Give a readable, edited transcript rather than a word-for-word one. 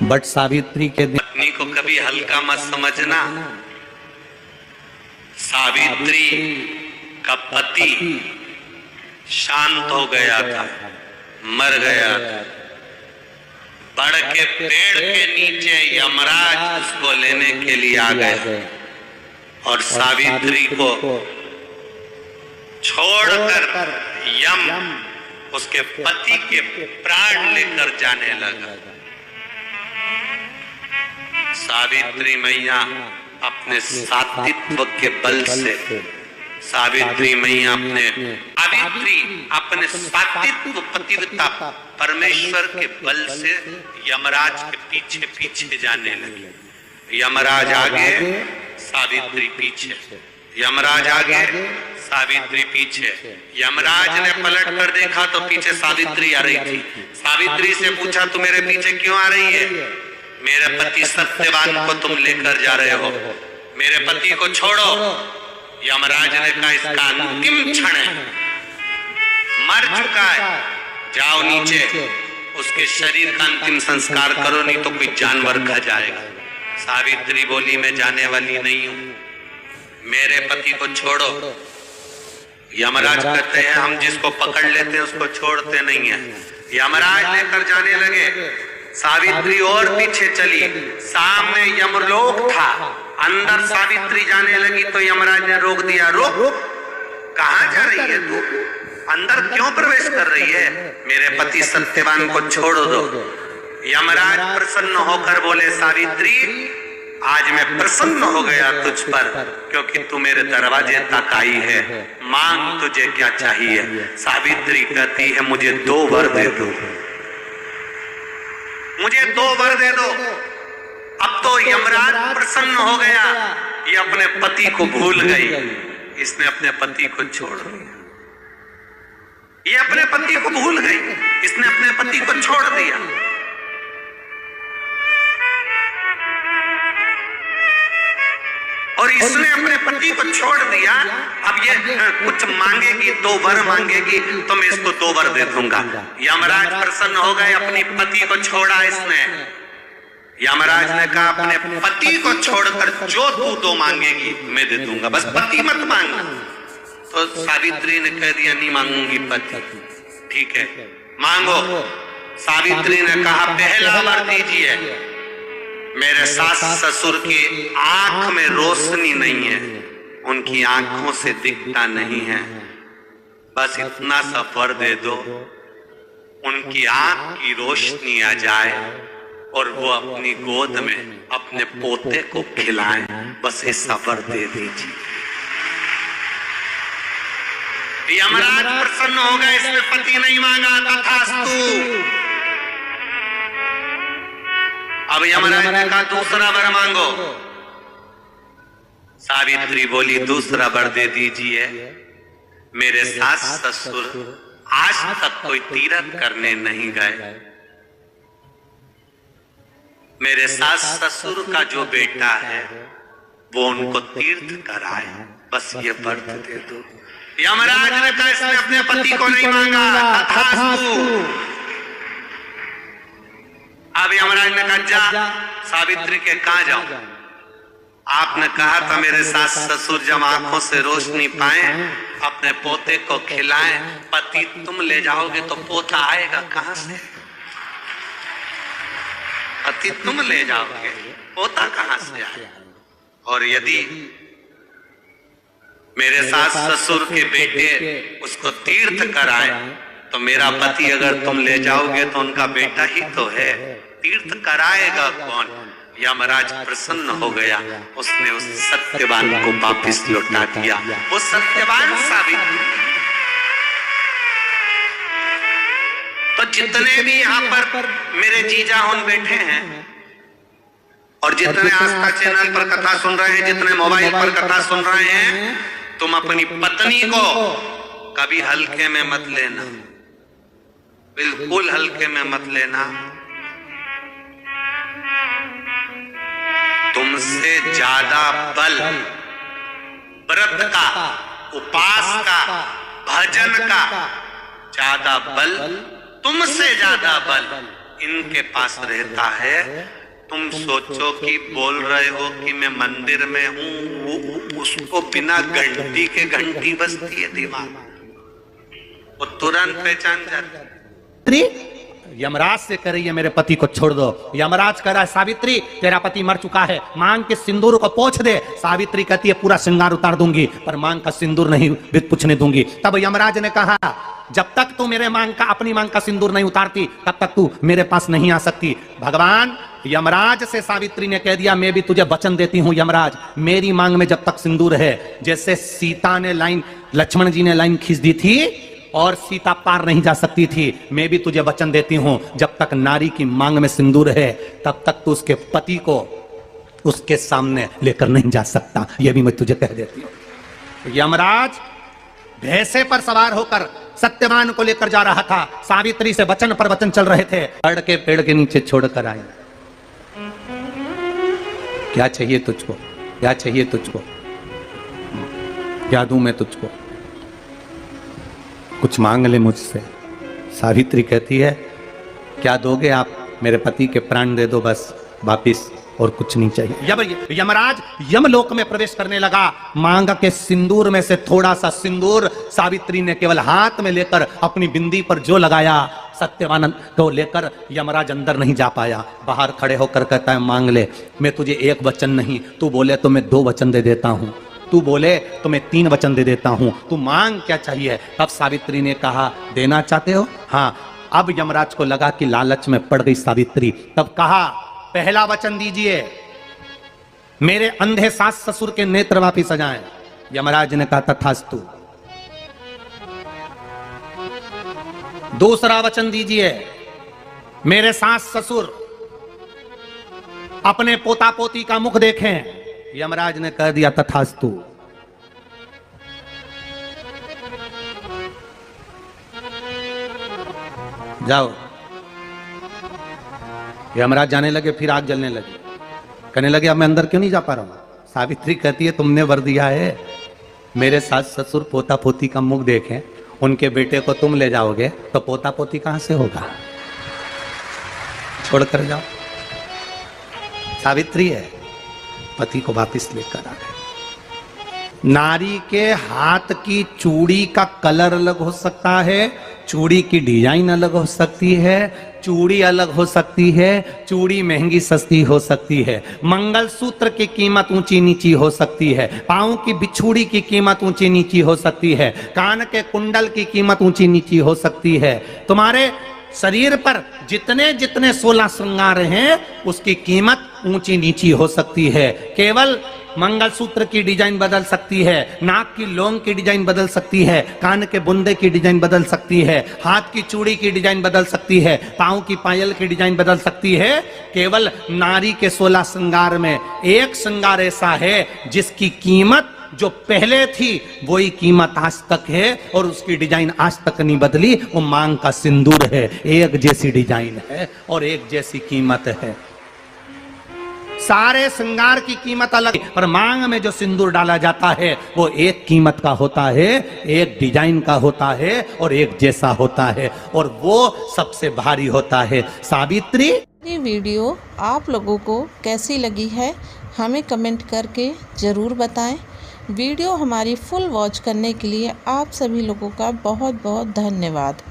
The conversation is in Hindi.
बट सावित्री के दिन पत्नी को कभी हल्का मत समझना। सावित्री का पति शांत हो गया था, मर गया था। बड़ के पेड़ के नीचे यमराज उसको लेने के लिए आ गए और सावित्री को छोड़कर यम उसके पति के प्राण लेकर जाने लगा। सावित्री मैया अपने सात्वित्व के बल से, सावित्री मैया अपने सात्वित्व पतिव्रता परमेश्वर के बल से यमराज के पीछे पीछे जाने लगी। यमराज आगे, सावित्री पीछे, यमराज आगे, सावित्री पीछे। यमराज ने पलट कर देखा तो पीछे सावित्री आ रही थी। सावित्री से पूछा, तू मेरे पीछे क्यों आ रही है? मेरे पति सत्यवान को तुम लेकर जा रहे हो, मेरे पति को छोड़ो। यमराज ने कहा, इसका अंतिम क्षण है, मर चुका है, जाओ नीचे, उसके शरीर का अंतिम संस्कार करो, नहीं तो कोई जानवर खा जाएगा। सावित्री बोली, मैं जाने वाली नहीं हूं, मेरे पति को छोड़ो। यमराज कहते हैं, हम जिसको पकड़ लेते हैं उसको छोड़ते नहीं है। यमराज लेकर जाने लगे। सावित्री और पीछे चली, सामने यमलोक था, अंदर सावित्री जाने लगी तो यमराज ने रोक दिया। रुक, कहां जा रही है तू? अंदर क्यों प्रवेश कर रही है? मेरे पति सत्यवान को छोड़ दो। यमराज प्रसन्न होकर बोले, सावित्री, आज मैं प्रसन्न हो गया तुझ पर, क्योंकि तू मेरे दरवाजे तक आई है। मांग, तुझे क्या चाहिए? सावित्री कहती है, मुझे 2 वर दे दो, मुझे 2 वर दे दो। अब तो यमराज प्रसन्न हो गया, ये अपने पति को भूल गई, इसने अपने पति को छोड़ दिया। ये अपने पति को भूल गई, इसने अपने पति को छोड़ दिया। और इसने अपने पति को छोड़ दिया। अब ये कुछ मांगेगी, 2 वर मांगेगी तो मैं इसको 2 वर दे दूंगा। यमराज प्रसन्न हो गए, अपनी पति को छोड़ा इसने। यमराज ने कहा, अपने पति को छोड़कर जो तू 2 मांगेगी मैं दे दूंगा, बस पति मत मांग। तो सावित्री ने कह दिया, नहीं मांगूंगी पति। ठीक है, मांगो। सावित्री ने कहा, पहला वर दीजिए, मेरे सास ससुर की आंख में रोशनी नहीं है, उनकी आंखों से दिखता नहीं है, बस इतना सा वर दे दो, उनकी आंख की रोशनी आ जाए और वो अपनी गोद में अपने पोते को खिलाएं, बस ऐसा वर दे दीजिए। यमराज प्रसन्न हो गए, इसने पति नहीं मांगा, तथास्तु। अब यमराज ने कहा, दूसरा वर मांगो। सावित्री बोली, दूसरा वर दे दीजिए, मेरे सास ससुर आज तक कोई तीर्थ करने नहीं गए, मेरे सास ससुर का जो बेटा है वो उनको तीर्थ कराए, बस ये वर दे दो। यमराज ने कहा, इसने अपने पति को नहीं मांगा, तथास्तु। अब यमराज ने कहा, जा सावित्री के कहां जाऊं? आपने कहा था मेरे सास ससुर जब आंखों से रोशनी पाए अपने पोते को खिलाएं, पति तुम ले जाओगे तो पोता आएगा कहां से? पति तुम ले जाओगे, पोता कहां से आएगा? और यदि मेरे सास ससुर के बेटे उसको तीर्थ कराए तो मेरा पति अगर तुम ले जाओगे तो उनका बेटा ही तो है, तीर्थ कराएगा कौन? यमराज प्रसन्न हो गया, उसने उस सत्यवान को वापिस लौटा दिया। वो सत्यवान सावित्री। तो जितने भी यहाँ पर मेरे जीजा उन बैठे हैं और जितने आस्था चैनल पर कथा सुन रहे हैं, जितने मोबाइल पर कथा सुन रहे हैं, तुम अपनी पत्नी को कभी हल्के में मत लेना, बिल्कुल हल्के में मत लेना। तुमसे ज्यादा बल व्रत का, उपास का, भजन का ज्यादा बल, तुमसे ज्यादा बल इनके पास रहता है। तुम सोचो कि बोल रहे हो कि मैं मंदिर में हूं, उसको बिना घंटी के घंटी बजती है दिमाग, वो तुरंत पहचान जाता। यमराज से कह रही है मेरे पति को छोड़ दो। यमराज कह रहा है सावित्री तेरा पति मर चुका है, मांग के सिंदूर को पोंछ दे। सावित्री कहती है पूरा श्रृंगार उतार दूंगी पर मांग का सिंदूर नहीं पूछने दूंगी। तब यमराज ने कहा जब तक तू मेरे अपनी मांग का सिंदूर नहीं उतारती तब तक तू मेरे पास नहीं आ सकती। भगवान यमराज से सावित्री ने कह दिया मैं भी तुझे वचन देती हूं यमराज, मेरी मांग में जब तक सिंदूर है, जैसे सीता ने लाइन, लक्ष्मण जी ने लाइन खींच दी थी और सीता पार नहीं जा सकती थी, मैं भी तुझे वचन देती हूं जब तक नारी की मांग में सिंदूर है तब तक तू उसके पति को उसके सामने लेकर नहीं जा सकता। यह भी मैं तुझे कह देती हूं। यमराज भैंसे पर सवार होकर सत्यवान को लेकर जा रहा था। सावित्री से वचन पर वचन चल रहे थे। पेड़ के नीचे छोड़कर आए। क्या चाहिए तुझको, क्या चाहिए तुझको, क्या दूं मैं तुझको, कुछ मांग ले मुझसे। सावित्री कहती है क्या दोगे आप, मेरे पति के प्राण दे दो बस वापिस, और कुछ नहीं चाहिए। यमराज यमलोक में प्रवेश करने लगा। मांग के सिंदूर में से थोड़ा सा सिंदूर सावित्री ने केवल हाथ में लेकर अपनी बिंदी पर जो लगाया, सत्यवान को लेकर यमराज अंदर नहीं जा पाया। बाहर खड़े होकर कहता है मांग ले, मैं तुझे एक वचन नहीं, तू बोले तो मैं 2 वचन दे देता हूं, तू बोले तो मैं 3 वचन दे देता हूं, तू मांग क्या चाहिए। तब सावित्री ने कहा देना चाहते हो? हाँ। अब यमराज को लगा कि लालच में पड़ गई सावित्री। तब कहा पहला वचन दीजिए, मेरे अंधे सास ससुर के नेत्र वापिस आ जाएं। यमराज ने कहा तथास्तु। दूसरा वचन दीजिए, मेरे सास ससुर अपने पोता पोती का मुख देखें। यमराज ने कह दिया तथास्तु। जाओ। यमराज जाने लगे, फिर आग जलने लगी। कहने लगे अब मैं अंदर क्यों नहीं जा पा रहा हूं। सावित्री कहती है तुमने वर दिया है, मेरे सास ससुर पोता पोती का मुख देखें, उनके बेटे को तुम ले जाओगे तो पोता पोती कहां से होगा, छोड़कर जाओ। सावित्री है, पति को वापिस लेकर आ गए। नारी के हाथ की चूड़ी का कलर अलग हो सकता है, चूड़ी की डिजाइन अलग हो सकती है, चूड़ी अलग हो सकती है, चूड़ी महंगी सस्ती हो सकती है, मंगलसूत्र की कीमत ऊंची नीची हो सकती है, पांव की बिछुड़ी की कीमत ऊंची नीची हो सकती है, कान के कुंडल की कीमत ऊंची नीची हो सकती है। तुम्हारे शरीर पर जितने जितने 16 श्रृंगार हैं उसकी कीमत ऊंची नीची हो सकती है। केवल मंगलसूत्र की डिजाइन बदल सकती है, नाक की लौंग की डिजाइन बदल सकती है, कान के बुंदे की डिजाइन बदल सकती है, हाथ की चूड़ी की डिजाइन बदल सकती है, पांव की पायल की डिजाइन बदल सकती है। केवल नारी के 16 श्रृंगार में एक श्रृंगार ऐसा है जिसकी कीमत जो पहले थी वही कीमत आज तक है और उसकी डिजाइन आज तक नहीं बदली। वो मांग का सिंदूर है, एक जैसी डिजाइन है और एक जैसी कीमत है। सारे श्रृंगार की कीमत अलग, पर मांग में जो सिंदूर डाला जाता है वो एक कीमत का होता है, एक डिजाइन का होता है और एक जैसा होता है और वो सबसे भारी होता है। सावित्री, ये वीडियो आप लोगों को कैसी लगी है हमें कमेंट करके ज़रूर बताएं। वीडियो हमारी फुल वॉच करने के लिए आप सभी लोगों का बहुत बहुत धन्यवाद।